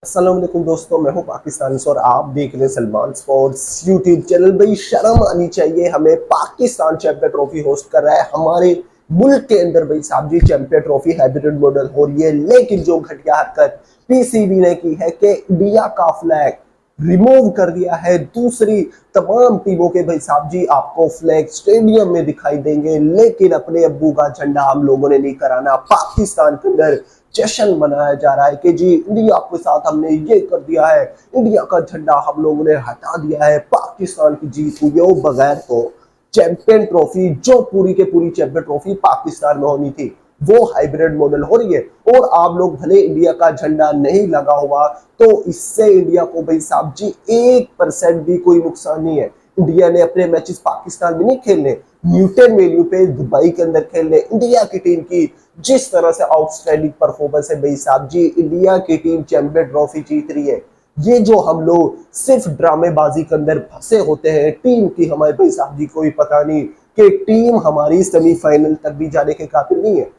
अस्सलाम वालेकुम दोस्तों, मैं हूं पाकिस्तान से और आप देख रहे हैं सलमान स्पोर्ट्स यूट्यूब चैनल। भाई शर्म आनी चाहिए हमें, पाकिस्तान चैंपियन ट्रॉफी होस्ट कर रहा है हमारे मुल्क के अंदर। भाई साहब जी चैंपियन ट्रॉफी हाइब्रिड मॉडल हो रही है, लेकिन जो घटिया हरकत पीसीबी ने की है कि इंडिया का फ्लैग रिमूव कर दिया है। दूसरी तमाम टीमों के भाई साहब जी आपको फ्लैग स्टेडियम में दिखाई देंगे, लेकिन अपने अब्बू का झंडा हम लोगों ने नहीं कराना। पाकिस्तान के अंदर जश्न मनाया जा रहा है कि जी इंडिया के साथ हमने ये कर दिया है, इंडिया का झंडा हम लोगों ने हटा दिया है, पाकिस्तान की जीत हुई है। बगैर तो चैंपियन ट्रॉफी जो पूरी के पूरी चैंपियन ट्रॉफी पाकिस्तान में होनी थी वो हाइब्रिड मॉडल हो रही है। और आप लोग भले इंडिया का झंडा नहीं लगा हुआ तो इससे इंडिया को भाई साहब जी 1% भी कोई नुकसान नहीं है। इंडिया ने अपने मैचेस पाकिस्तान में नहीं खेलने, न्यूटन वेन्यू पे दुबई के अंदर खेलने। इंडिया की टीम की जिस तरह से आउटस्टैंडिंग परफॉर्मेंस है भाई साहब जी, इंडिया की टीम चैंपियन ट्रॉफी जीत रही है। ये जो हम लोग सिर्फ ड्रामेबाजी के अंदर फंसे होते हैं, टीम की हमारे भाई साहब जी कोई पता नहीं कि टीम हमारी सेमीफाइनल तक भी जाने के काबिल नहीं है।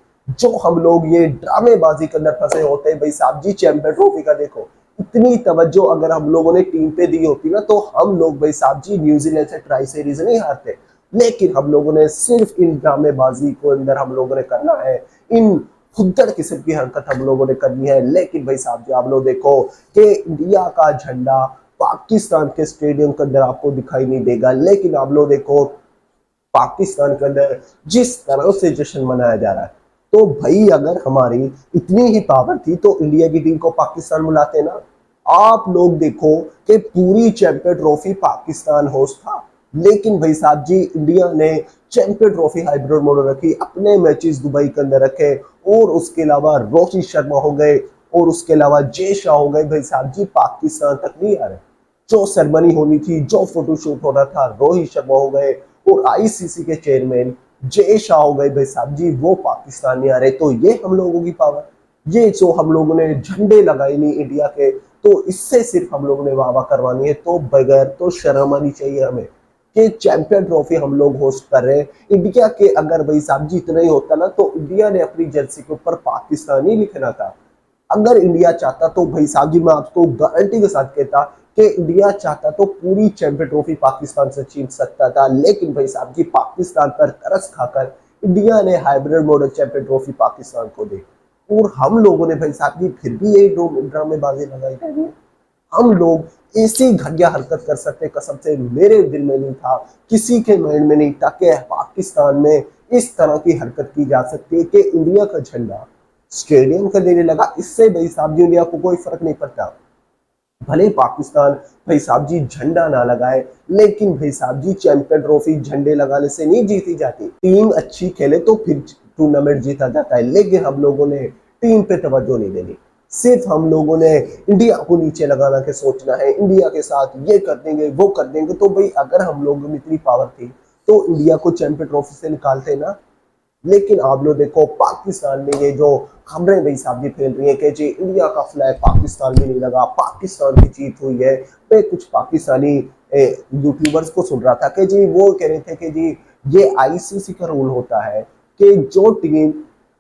जो हम लोग ये ड्रामेबाजी के अंदर फंसे होते हैं भाई साहब जी, चैंपियन ट्रॉफी का देखो, इतनी तवज्जो अगर हम लोगों ने टीम पे दी होती ना तो हम लोग भाई साहब जी न्यूजीलैंड से ट्राई सीरीज नहीं हारते। लेकिन हम लोगों ने सिर्फ इन ड्रामेबाजी को अंदर हम लोगों ने करना है, इन खुद्दड़ किस्म की हरकत हम लोगों ने करनी है। लेकिन भाई साहब जी आप लोग देखो कि इंडिया का झंडा पाकिस्तान के स्टेडियम के अंदर आपको दिखाई नहीं देगा, लेकिन आप लोग देखो पाकिस्तान के अंदर जिस तरह से जश्न मनाया जा रहा है। तो भाई अगर हमारी इतनी ही पावर थी तो इंडिया की टीम को पाकिस्तान बुलाते ना। आप लोग देखो कि पूरी चैंपियन ट्रॉफी पाकिस्तान होस्ट था, लेकिन भाई साहब जी इंडिया ने चैंपियन ट्रॉफी हाइब्रिड मॉडल रखी, अपने मैचेस दुबई के अंदर रखे। और उसके अलावा रोहित शर्मा हो गए और उसके अलावा जय शाह हो गए, भाई साहब जी पाकिस्तान तक नहीं आ रहे। जो सेरेमनी होनी थी, जो फोटोशूट होना था, रोहित शर्मा हो गए और आईसीसी के चेयरमैन जय शाह हो गए, भाई साहब जी वो पाकिस्तान नहीं आ रहे। तो ये हम लोगों की पावर, ये जो हम लोगों ने झंडे लगाए नहीं इंडिया के, तो इससे सिर्फ हम लोगों ने वाह वाह करवानी है। तो बगैर तो शर्म आनी चाहिए हमें कि चैंपियन ट्रॉफी हम लोग होस्ट कर रहे हैं इंडिया के। अगर भाई साहब जी इतना ही होता ना तो इंडिया ने अपनी जर्सी के ऊपर पाकिस्तानी लिखना था। अगर इंडिया चाहता तो भाई साहब जी मैं आपको गारंटी के साथ कहता कि इंडिया चाहता तो पूरी चैंपियन ट्रॉफी पाकिस्तान से छीन सकता था। लेकिन भाई साहब जी पाकिस्तान पर तरस खाकर इंडिया ने hybrid model champion trophy Pakistan को दी। और हम लोगों ने भाई साहब जी फिर भी यही ड्रामेबाजी लगाई। हम लोग ऐसी घटिया हरकत कर सकते, कसम से मेरे दिल में नहीं था, किसी के माइंड में नहीं था कि पाकिस्तान में इस तरह की हरकत की जा सकती है कि इंडिया का झंडा स्टेडियम का देने लगा। इससे भाई साहब जी इंडिया को कोई फर्क नहीं पड़ता, भले पाकिस्तान भाई साहब जी झंडा ना लगाए, लेकिन भाई साहब जी चैंपियन ट्रॉफी झंडे लगाने से नहीं जीती जाती। टीम अच्छी खेले तो फिर टूर्नामेंट जीता जाता है, लेकिन हम लोगों ने टीम पे तवज्जो नहीं देनी। सिर्फ हम लोगों ने इंडिया को नीचे लगाना के सोचना है, इंडिया के साथ ये कर देंगे वो कर देंगे। तो भाई अगर हम लोगों में इतनी पावर थी तो इंडिया को चैंपियन ट्रॉफी से निकालते ना। लेकिन आप लोग देखो पाकिस्तान में ये जो खबरें भाई साहब जी फैल रही है कि जी इंडिया का फ्लैग पाकिस्तान में नहीं लगा, पाकिस्तान की जीत हुई है। मैं कुछ पाकिस्तानी यूट्यूबर्स को सुन रहा था कि जी वो कह रहे थे कि जी ये आईसीसी का रूल होता है कि जो टीम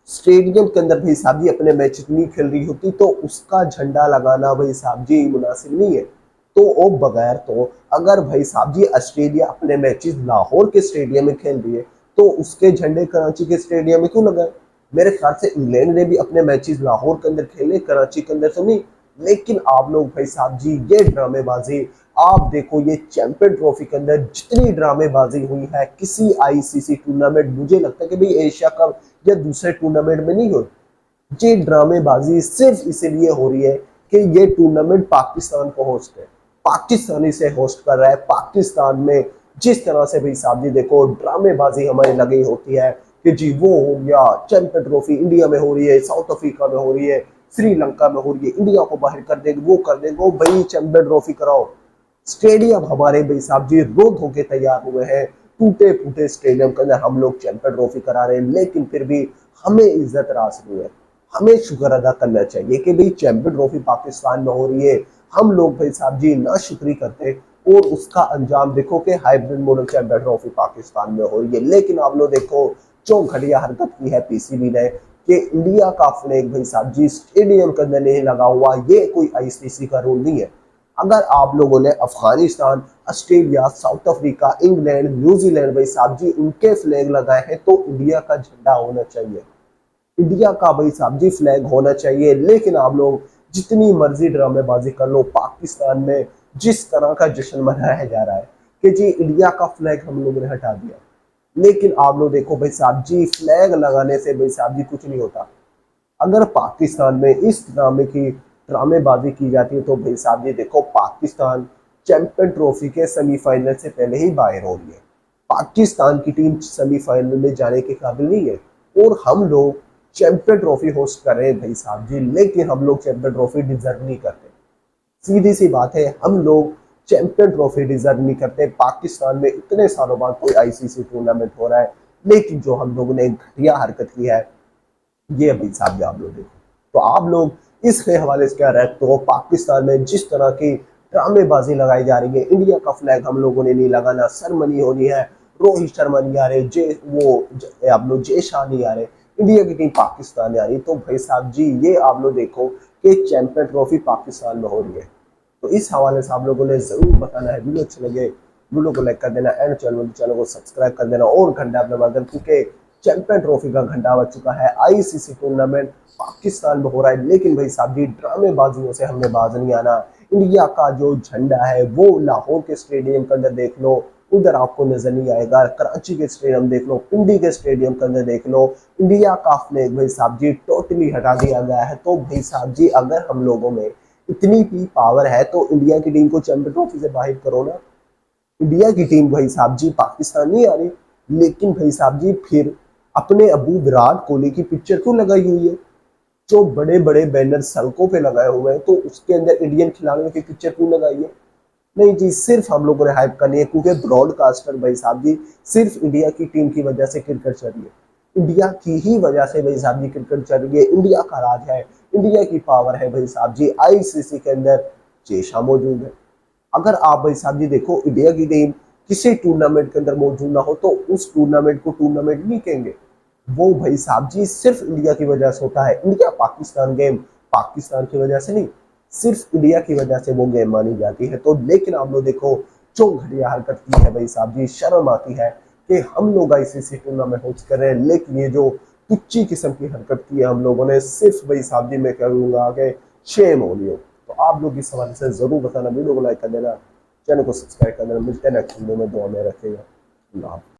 स्टेडियम के अंदर भाई साहब जी अपने मैच नहीं खेल रही होती तो उसका झंडा लगाना भाई साहब जी मुनासिब नहीं है। तो वो बगैर तो अगर भाई साहब जी ऑस्ट्रेलिया अपने मैचेस लाहौर के स्टेडियम में खेल रही है तो उसके झंडे कराची के स्टेडियम में क्यों लगाए? मेरे ख्याल से इंग्लैंड ने भी अपने मैचेस लाहौर के अंदर खेले, कराची के अंदर तो नहीं। लेकिन आप लोग भाई साहब जी ये ड्रामेबाजी आप देखो, ये चैंपियन ट्रॉफी के अंदर जितनी ड्रामेबाजी हुई है किसी आईसीसी टूर्नामेंट, मुझे लगता है कि भाई एशिया कप या दूसरे टूर्नामेंट में नहीं हुई। ये ड्रामेबाजी सिर्फ इसीलिए हो रही है कि ये टूर्नामेंट पाकिस्तान को होस्ट है, पाकिस्तानी से होस्ट कर रहा है। पाकिस्तान में जिस तरह से भाई साहब जी देखो ड्रामेबाजी हमारी लगी होती है कि जी वो हो गया, चैंपियन ट्रॉफी इंडिया में हो रही है, साउथ अफ्रीका में हो रही है, श्रीलंका में हो रही है, इंडिया को बाहर कर देंगे वो कर देंगे। भाई चैंपियन ट्रॉफी कराओ। स्टेडियम हमारे भाई साहब जी रो धो के तैयार हुए हैं, टूटे फूटे स्टेडियम के अंदर हम लोग चैंपियन ट्रॉफी करा रहे हैं। लेकिन फिर भी हमें इज्जत रास नहीं है। हमें शुक्र अदा करना चाहिए कि भाई चैंपियन ट्रॉफी पाकिस्तान में हो रही है। हम लोग भाई साहब जी ना शुक्री करते और उसका अंजाम देखो कि hybrid model champion trophy Pakistan में हो रही है। लेकिन आप लोग देखो जो घटिया हरकत की है पीसीबी ने, कि इंडिया का फ्लैग भाई साहब जी स्टेडियम के अंदर नहीं लगा हुआ, ये कोई आईसीसी का रूल नहीं है। अगर आप लोगों ने Afghanistan, Australia, south Africa, England, New Zealand भाई साहब जी उनके फ्लैग लगाए हैं तो इंडिया का झंडा होना चाहिए, इंडिया का भाई साहब जी फ्लैग होना चाहिए। लेकिन आप लोग जितनी मर्जी ड्रामेबाजी कर लो, पाकिस्तान में जिस तरह का जश्न मनाया जा रहा है कि जी इंडिया का फ्लैग हम लोगों ने हटा दिया, लेकिन आप लोग देखो भाई साहब जी फ्लैग लगाने से भाई साहब जी कुछ नहीं होता। अगर पाकिस्तान में इस ड्रामेबाजी की जाती है तो भाई साहब जी देखो पाकिस्तान चैंपियन ट्रॉफी के सेमीफाइनल से पहले ही बाहर हो रही है। पाकिस्तान की टीम सेमीफाइनल में जाने के काबिल नहीं है और हम लोग चैंपियन ट्रॉफी होस्ट कर रहे हैं भाई साहब जी, लेकिन हम लोग चैंपियन ट्रॉफी डिजर्व नहीं करते। सीधी सी बात है, हम लोग चैंपियन ट्रॉफी डिजर्व नहीं करते। पाकिस्तान में इतने सालों बाद कोई आईसीसी टूर्नामेंट हो रहा है, लेकिन जो हम लोगों ने घटिया हरकत की है ये अभी साहब आप लोग देखो। तो आप लोग इसके हवाले से क्या रखते हो? पाकिस्तान में जिस तरह की ड्रामेबाजी लगाई जा रही है, इंडिया का फ्लैग हम लोगों ने नहीं लगाना, सरमनी होनी है, रोहित शर्मा नहीं आ रहे, आप लोग जय शाह नहीं आ रहे, इंडिया की टीम पाकिस्तान आ रही, तो भाई साहब जी ये आप लोग देखो कि चैंपियन ट्रॉफी पाकिस्तान में हो रही है। तो इस हवाले से आप लोगों ने जरूर बताना है। वीडियो अच्छे लगे वीडियो को लाइक कर देना एंड चैनल को सब्सक्राइब कर देना और घंटा अपने बदल, क्योंकि चैंपियन ट्रॉफी का घंटा बज चुका है। आईसीसी टूर्नामेंट पाकिस्तान में हो रहा है, लेकिन भाई साहब जी ड्रामेबाजियों से हमने बाज नहीं आना। इंडिया का जो झंडा है वो लाहौर के स्टेडियम के अंदर देख लो, उधर आपको नजर नहीं आएगा। कराची के स्टेडियम देख लो, पिंडी के स्टेडियम के अंदर देख लो, इंडिया का फ्लैग भाई साहब जी टोटली हटा दिया गया है। तो भाई साहब जी अगर हम लोगों में इतनी भी पावर है तो इंडिया की टीम को चैंपियन ट्रॉफी से बाहर करो ना। इंडिया की टीम भाई साहब जी पाकिस्तान नहीं आ रही, लेकिन भाई साहब जी फिर अपने अबू विराट कोहली की पिक्चर क्यों लगाई हुई है? जो बड़े बड़े बैनर सड़कों पे लगाए हुए हैं तो उसके अंदर इंडियन खिलाड़ियों की पिक्चर क्यों लगाई है? नहीं जी, सिर्फ हम लोगों ने हाइप करनी है, क्योंकि ब्रॉडकास्टर भाई साहब जी सिर्फ इंडिया की टीम की वजह से क्रिकेट चल रही है, इंडिया की ही वजह से भाई साहब जी क्रिकेट चल रही है। इंडिया का राज है, इंडिया की पावर है भाई साहब जी। आईसीसी के अंदर जेशा मौजूद है। अगर आप भाई साहब जी देखो इंडिया की टीम किसी टूर्नामेंट के अंदर मौजूद ना हो तो उस टूर्नामेंट को टूर्नामेंट नहीं कहेंगे। वो भाई साहब जी सिर्फ इंडिया की वजह से होता है। इंडिया पाकिस्तान गेम पाकिस्तान की वजह से नहीं, सिर्फ इंडिया की वजह से वो गेम मानी जाती है। तो लेकिन आप लोग देखो जो घटिया हरकत की है भाई साहब जी, शर्म आती है कि हम लोग आईसीसी टूर्नामेंट होस्ट कर रहे हैं, लेकिन ये जो तुच्ची किस्म की हरकत की है हम लोगों ने, सिर्फ भाई साहब जी मैं कहूँगा कि शेम हो लियो। तो आप लोग इस हवाले से जरूर बताना, वीडियो को लाइक कर देना, चैनल को सब्सक्राइब कर देना। मिलते हैं नेक्स्ट वीडियो में, दुआ में रखेगा। अल्लाह।